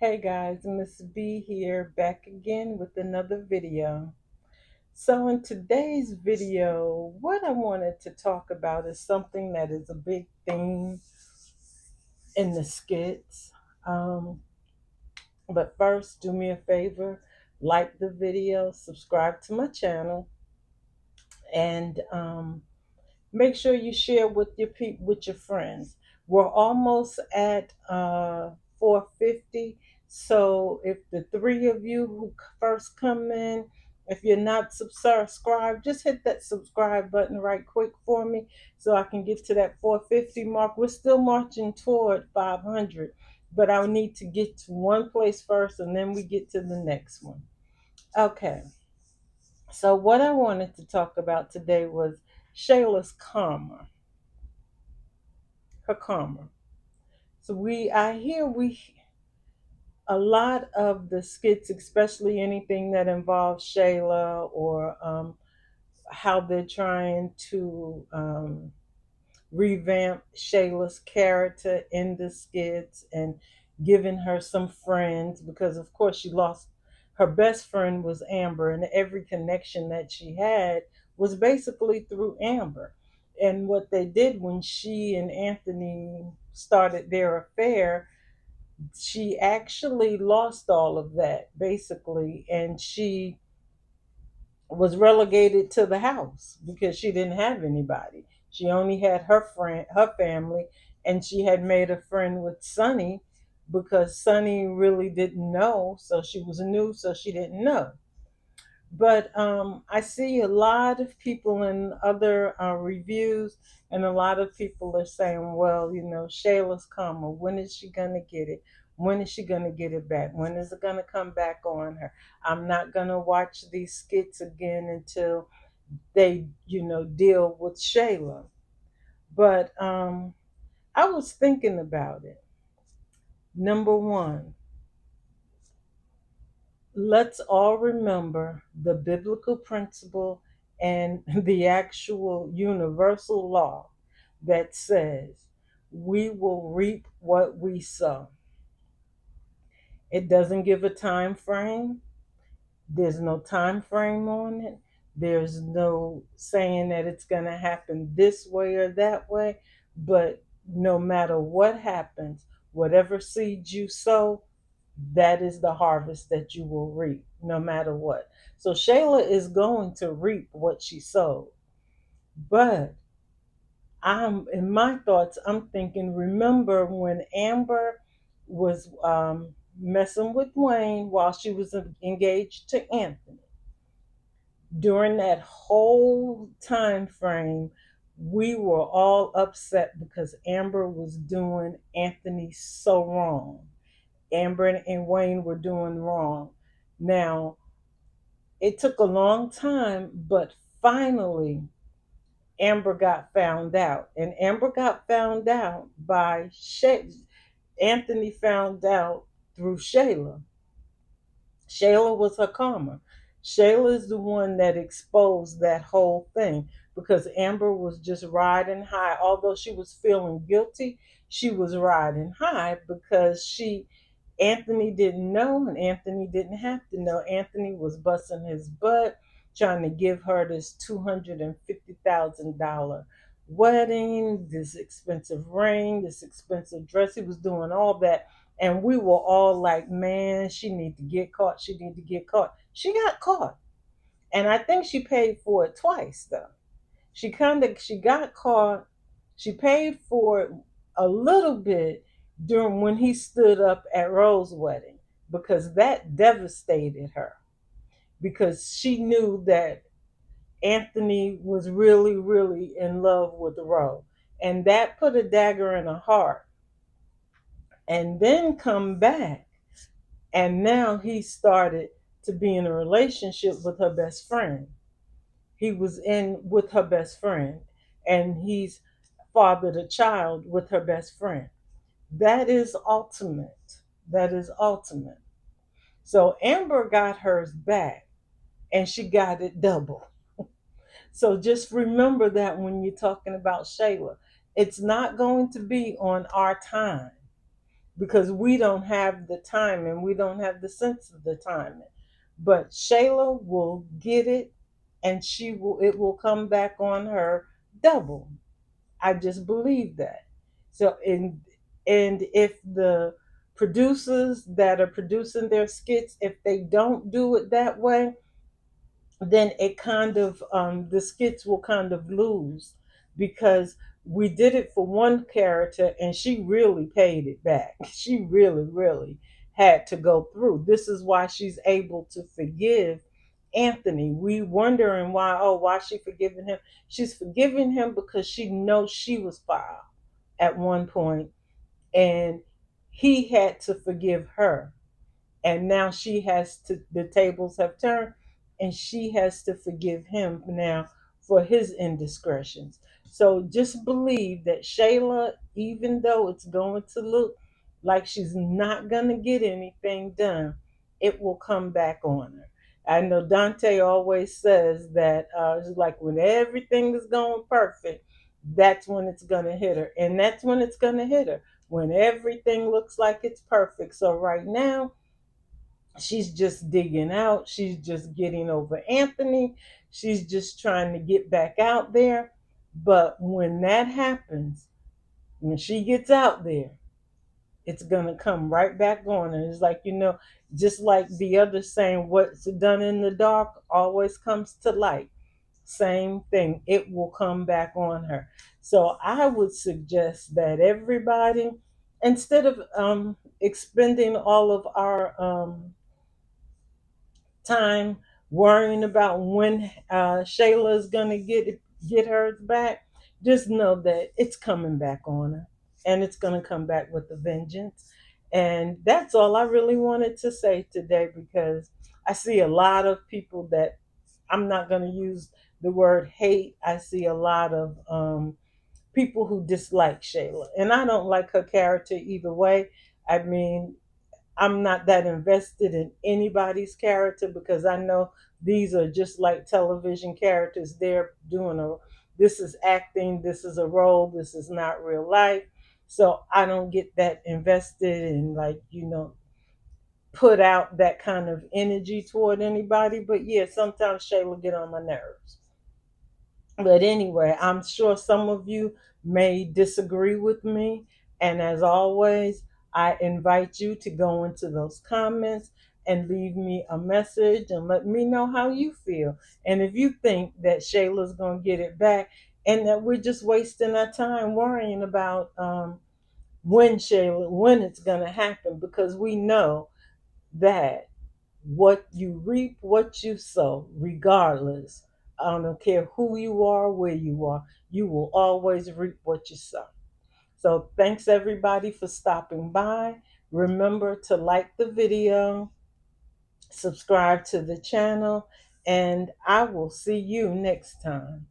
Hey guys, Miss B here, back again with another video. So in today's video, what I wanted to talk about is something that is a big theme in the skits. Um, but first, do me a favor, like the video, subscribe to my channel, and make sure you share with with your friends. We're almost at 450. So if the three of you who first come in, if you're not subscribed, just hit that subscribe button right quick for me so I can get to that 450 mark. We're still marching toward 500, but I need to get to one place first and then we get to the next one. Okay. So what I wanted to talk about today was Shayla's karma, her karma. So I hear a lot of the skits, especially anything that involves Shayla or how they're trying to revamp Shayla's character in the skits and giving her some friends because of course she lost her best friend was Amber, and every connection that she had was basically through Amber. And what they did when she and Anthony started their affair, she actually lost all of that basically, and she was relegated to the house because she didn't have anybody. She only had her friend, her family, and she had made a friend with Sonny because Sonny really didn't know, so she was new, so she didn't know. But I see a lot of people in other reviews, and a lot of people are saying, well, Shayla's karma. When is she going to get it? When is she going to get it back? When is it going to come back on her? I'm not going to watch these skits again until they, deal with Shayla. But I was thinking about it. Number one, let's all remember the biblical principle and the actual universal law that says we will reap what we sow. It doesn't give a time frame. There's no time frame on it. There's no saying that it's going to happen this way or that way. But no matter what happens, whatever seeds you sow, that is the harvest that you will reap no matter what. So Shayla is going to reap what she sowed. But I'm in my thoughts, I'm thinking, remember when Amber was messing with Wayne while she was engaged to Anthony? During that whole time frame, we were all upset because Amber was doing Anthony so wrong. Amber and Wayne were doing wrong. Now, it took a long time, but finally, Amber got found out. And Amber got found out by Anthony found out through Shayla. Shayla was her karma. Shayla is the one that exposed that whole thing because Amber was just riding high. Although she was feeling guilty, she was riding high because Anthony didn't know, and Anthony didn't have to know. Anthony was busting his butt trying to give her this $250,000 wedding, this expensive ring, this expensive dress. He was doing all that. And we were all like, man, she need to get caught. She need to get caught. She got caught. And I think she paid for it twice though. She got caught. She paid for it a little bit during when he stood up at Rose's wedding because that devastated her because she knew that Anthony was really, really in love with Rose. And that put a dagger in her heart. And then come back. And now he started to be in a relationship with her best friend. He was in with her best friend. And he's fathered a child with her best friend. That is ultimate. That is ultimate. So Amber got hers back and she got it double. So just remember that when you're talking about Shayla, it's not going to be on our time. because we don't have the time and we don't have the sense of the timing. But Shayla will get it, and it will come back on her double. I just believe that. So and if the producers that are producing their skits, if they don't do it that way, then it kind of the skits will kind of lose, because we did it for one character and she really paid it back. She really had to go through. This is why she's able to forgive Anthony. We wondering why, oh, why she forgiving him. She's forgiving him because she knows she was foul at one point, and he had to forgive her, and now she has to, the tables have turned, and she has to forgive him now for his indiscretions. So just believe that Shayla, even though it's going to look like she's not going to get anything done, it will come back on her. I know Dante always says that it's like when everything is going perfect, that's when it's going to hit her, and that's when it's going to hit her, when everything looks like it's perfect. So right now she's just digging out. She's just getting over Anthony. She's just trying to get back out there. But when that happens, when she gets out there, it's going to come right back on her. It's like, just like the other saying, what's done in the dark always comes to light. Same thing, it will come back on her. So I would suggest that everybody, instead of expending all of our time worrying about when Shayla is gonna get hers back, just know that it's coming back on her, and it's gonna come back with a vengeance. And that's all I really wanted to say today, because I see a lot of people that, I'm not gonna use the word hate. I see a lot of people who dislike Shayla, and I don't like her character either way. I mean, I'm not that invested in anybody's character, because I know these are just like television characters. They're doing this is acting, this is a role, this is not real life. So I don't get that invested and, like, put out that kind of energy toward anybody. But yeah, sometimes Shayla get on my nerves. But anyway, I'm sure some of you may disagree with me. And as always, I invite you to go into those comments and leave me a message and let me know how you feel. And if you think that Shayla's going to get it back, and that we're just wasting our time worrying about when it's going to happen, because we know that what you reap, what you sow, regardless. I don't care who you are, where you are, you will always reap what you sow. So, thanks everybody for stopping by. Remember to like the video, subscribe to the channel, and I will see you next time.